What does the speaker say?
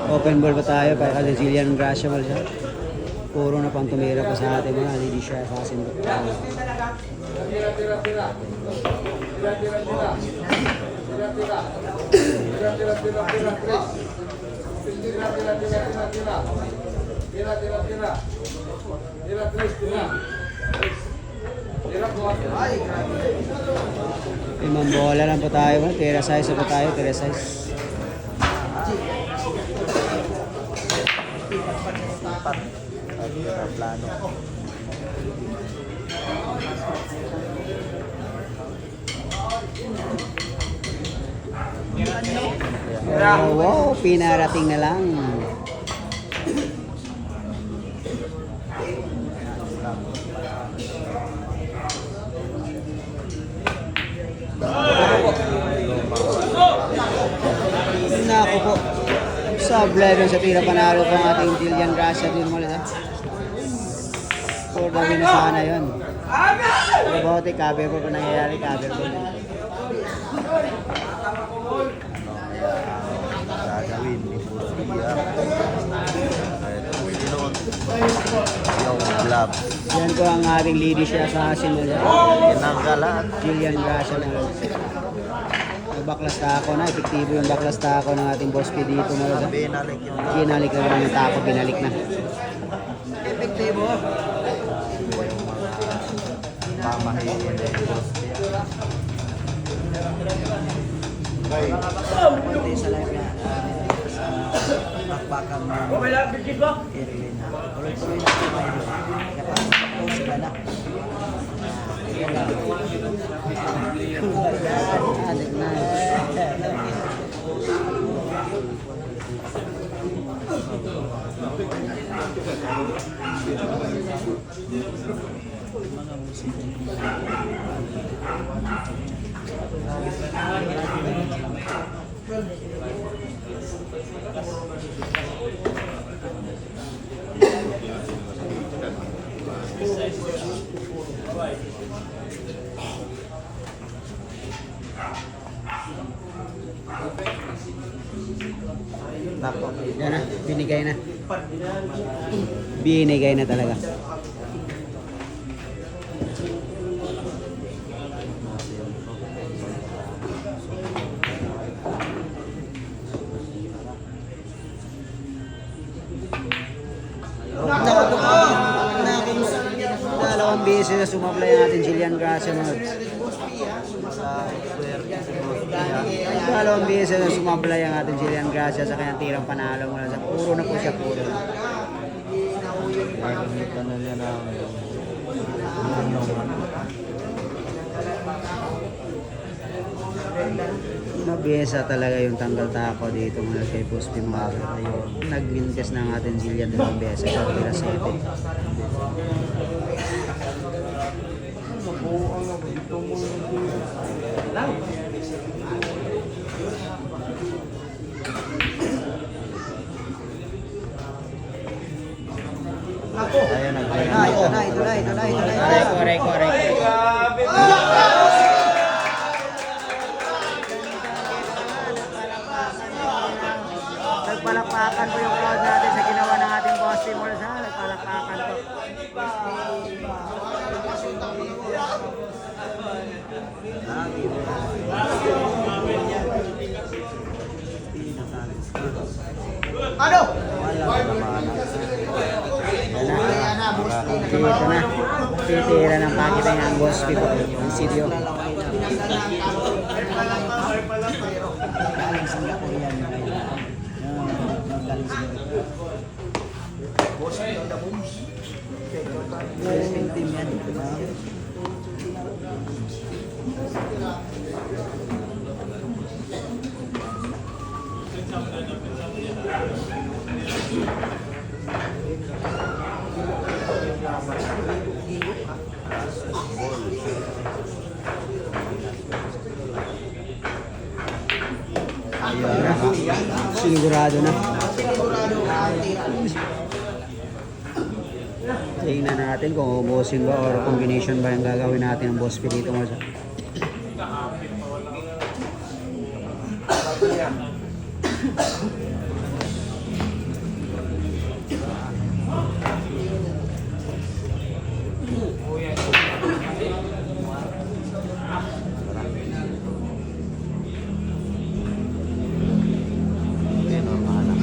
Open ball pa tayo para kay Jillian Gracia mo siya. Puro na pang tumira pa sa atin mga hindi siya assassin. Limang bola lang po tayo, tira size po tayo, tira size. Plano. Wow, pinarating na lang. Nako po. Sablay sa tira panalo po ang ating Jillian Gracia din mo lang. For the win na sana yun. Robotic, cover po nangyayari, cover po. Gagawin ni Pustia. Yung glove. Yan po ang ating lady siya sa asin mo lang. Tinanggalan. Jillian Gracia na lang. Baklas tako na, epektibo yung baklas tako ng ating boss P dito mo lang. Binalik yung Binalik na lang yung tako, binalik na. epektibo. Pamahiin ni Pustia. Kunti sa live niya. Bakbakan mo. Irene na. Tuloy-tuloy na si Mayo. Kapag sila na. Adik na. Nako. Yan na, binigay na. Binigay na talaga. Dalawang beses na sumablay ang ating Jillian Gracia mo. Dalawang beses na sumablay ang ating Jillian Gracia sa kanyang tirang panalo mula sa puro na po siya puro. Gagamitan na niya ng Mabesa talaga yung tanggal tako dito mula kay Boss P mga nag-win-test na ang ating Jillian dalawang beses sa tira 7. Ayan, Correct. Nagpalakpakan po yung crowd natin sa ginawa ng ating Boss Team Malls ha. Nagpalakpakan po. Ano? Dito na. Titira ng pakita niya ang Boss Team po. Ang studio. Galing Singapore yan. Galing Singapore. Wrestling team yan. Sigurado na. Tingnan natin kung ubusin ba or combination ba yung gagawin natin ng Boss P dito mo sa. Hindi, normal lang.